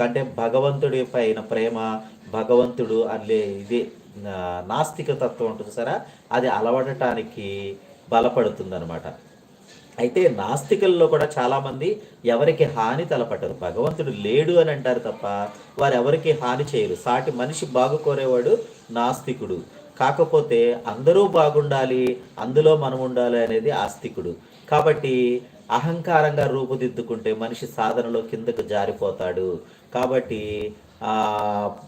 అంటే భగవంతుడి పైన ప్రేమ, భగవంతుడు అనే ఇది నాస్తిక తత్వం ఉంటుంది సరే, అది అలవడటానికి బలపడుతుందనమాట. అయితే నాస్తికుల్లో కూడా చాలామంది ఎవరికి హాని తలపట్టరు. భగవంతుడు లేడు అని అంటారు తప్ప వారు ఎవరికి హాని చేయరు. సాటి మనిషి బాగు కోరేవాడు నాస్తికుడు. కాకపోతే అందరూ బాగుండాలి, అందులో మనం ఉండాలి అనేది ఆస్తికుడు. కాబట్టి అహంకారంగా రూపుదిద్దుకుంటే మనిషి సాధనలో కిందకు జారిపోతాడు. కాబట్టి ఆ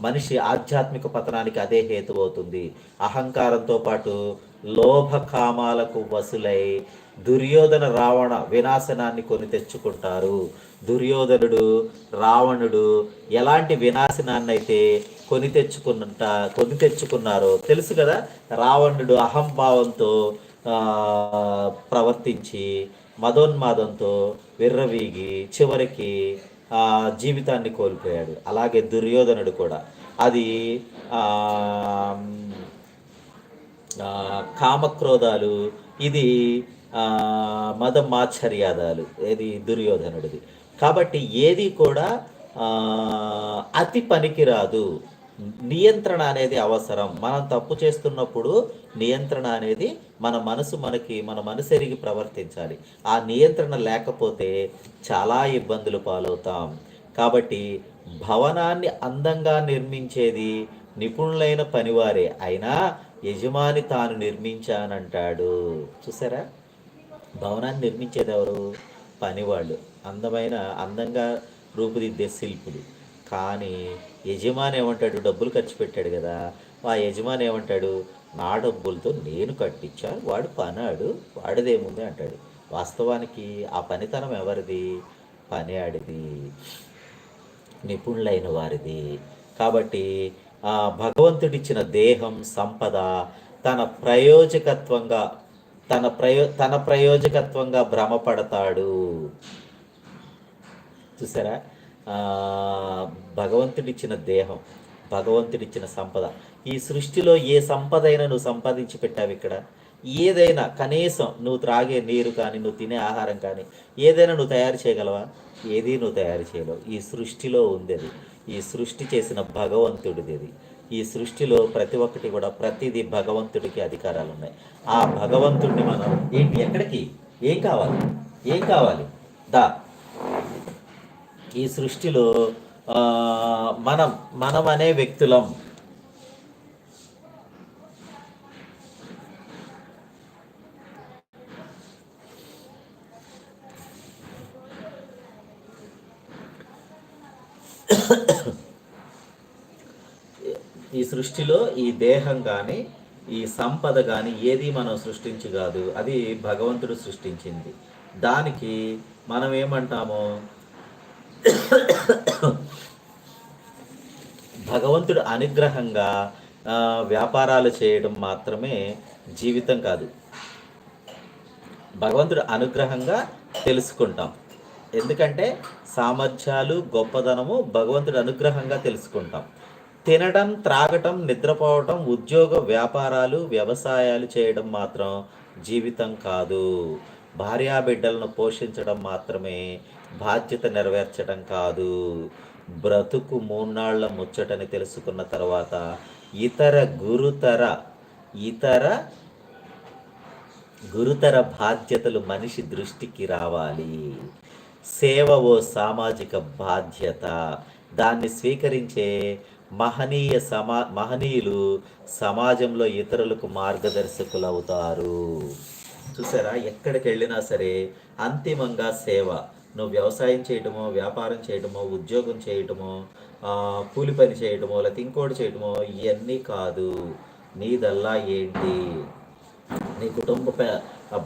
మనిషి ఆధ్యాత్మిక పతనానికి అదే హేతు అవుతుంది. అహంకారంతో పాటు లోభ కామాలకు వసులై దుర్యోధన రావణ వినాశనాన్ని కొని తెచ్చుకుంటారు. దుర్యోధనుడు రావణుడు ఎలాంటి వినాశనాన్ని అయితే కొని తెచ్చుకున్నారో తెలుసు కదా. రావణుడు అహంభావంతో ప్రవర్తించి మదోన్మాదంతో విర్రవీగి చివరికి జీవితాన్ని కోల్పోయాడు. అలాగే దుర్యోధనుడు కూడా అది కామక్రోధాలు, ఇది మదమాశ్చర్యాదాలు, ఏది దుర్యోధనుడిది. కాబట్టి ఏది కూడా అతి పనికిరాదు. నియంత్రణ అనేది అవసరం. మనం తప్పు చేస్తున్నప్పుడు నియంత్రణ అనేది మన మనసు ఎరిగి ప్రవర్తించాలి. ఆ నియంత్రణ లేకపోతే చాలా ఇబ్బందులు పాలవుతాం. కాబట్టి భవనాన్ని అందంగా నిర్మించేది నిపుణులైన పనివారే, అయినా యజమాని తాను నిర్మించానంటాడు. చూసారా, భవనాన్ని నిర్మించేది ఎవరు? పనివాళ్ళు, అందంగా రూపుదిద్దే శిల్పులు. కానీ యజమాని ఏమంటాడు? డబ్బులు ఖర్చు పెట్టాడు కదా, ఆ యజమాని ఏమంటాడు? నా డబ్బులతో నేను కట్టించాను, వాడు పనాడు, వాడిదేముంది అంటాడు. వాస్తవానికి ఆ పనితనం ఎవరిది? పని ఆడిది, నిపుణులైన వారిది. కాబట్టి భగవంతుడిచ్చిన దేహం సంపద తన ప్రయోజకత్వంగా భ్రమపడతాడు. చూసారా, భగవంతుడిచ్చిన దేహం, భగవంతుడిచ్చిన సంపద. ఈ సృష్టిలో ఏ సంపద అయినా నువ్వు సంపాదించి పెట్టావు. ఇక్కడ ఏదైనా కనీసం నువ్వు త్రాగే నీరు కానీ, నువ్వు తినే ఆహారం కానీ ఏదైనా నువ్వు తయారు చేయగలవా? ఏది నువ్వు తయారు చేయలేవు. ఈ సృష్టిలో ఉంది అది. ఈ సృష్టి చేసిన భగవంతుడిది అది. ఈ సృష్టిలో ప్రతి ఒక్కటి కూడా ప్రతిదీ భగవంతుడికి అధికారాలు ఉన్నాయి. ఆ భగవంతుడిని మనం ఎక్కడికి ఏం కావాలి దా ఈ సృష్టిలో మనం అనే వ్యక్తులం. ఈ సృష్టిలో ఈ దేహం కానీ, ఈ సంపద కానీ ఏది మనం సృష్టించి కాదు, అది భగవంతుడు సృష్టించింది. దానికి మనం ఏమంటామో, భగవంతుడు అనుగ్రహంగా వ్యాపారాలు చేయడం మాత్రమే జీవితం కాదు. భగవంతుడు అనుగ్రహంగా తెలుసుకుంటాం. ఎందుకంటే సామర్థ్యాలు, గొప్పదనము భగవంతుడు అనుగ్రహంగా తెలుసుకుంటాం. తినడం, త్రాగటం, నిద్రపోవటం, ఉద్యోగ వ్యాపారాలు, వ్యవసాయాలు చేయడం మాత్రం జీవితం కాదు. భార్యాబిడ్డలను పోషించడం మాత్రమే బాధ్యత నెరవేర్చడం కాదు. బ్రతుకు మూన్నాళ్ల ముచ్చటని తెలుసుకున్న తర్వాత ఇతర గురుతర బాధ్యతలు మనిషి దృష్టికి రావాలి. సేవ ఓ సామాజిక బాధ్యత. దాన్ని స్వీకరించే మహనీయులు సమాజంలో ఇతరులకు మార్గదర్శకులు అవుతారు. చూసారా, ఎక్కడికి వెళ్ళినా సరే అంతిమంగా సేవ. నువ్వు వ్యవసాయం చేయటమో, వ్యాపారం చేయటమో, ఉద్యోగం చేయటమో, కూలి పని చేయటమో, లేకపోతే ఇంకోటి చేయటమో ఇవన్నీ కాదు. నీదల్లా ఏంటి? నీ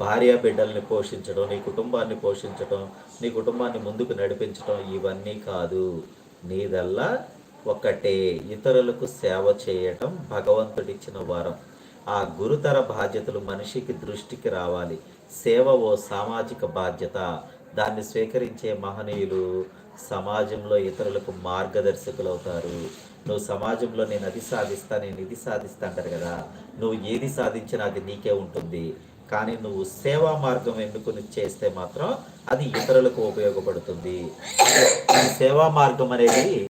భార్య బిడ్డల్ని పోషించడం, నీ కుటుంబాన్ని పోషించడం, నీ కుటుంబాన్ని ముందుకు నడిపించడం ఇవన్నీ కాదు. నీదల్లా ఒకటే, ఇతరులకు సేవ చేయటం భగవంతుడిచ్చిన వరం. ఆ గురుతర బాధ్యతలు మనిషికి దృష్టికి రావాలి. సేవ ఓ సామాజిక బాధ్యత. దాన్ని స్వీకరించే మహనీయులు సమాజంలో ఇతరులకు మార్గదర్శకులు అవుతారు. నువ్వు సమాజంలో నేను అది సాధిస్తా, నేను ఇది సాధిస్తా అంటారు కదా. నువ్వు ఏది సాధించినా అది నీకే ఉంటుంది. కానీ నువ్వు సేవా మార్గం ఎన్నుకొని చేస్తే మాత్రం అది ఇతరులకు ఉపయోగపడుతుంది. ఈ సేవా మార్గం అనేది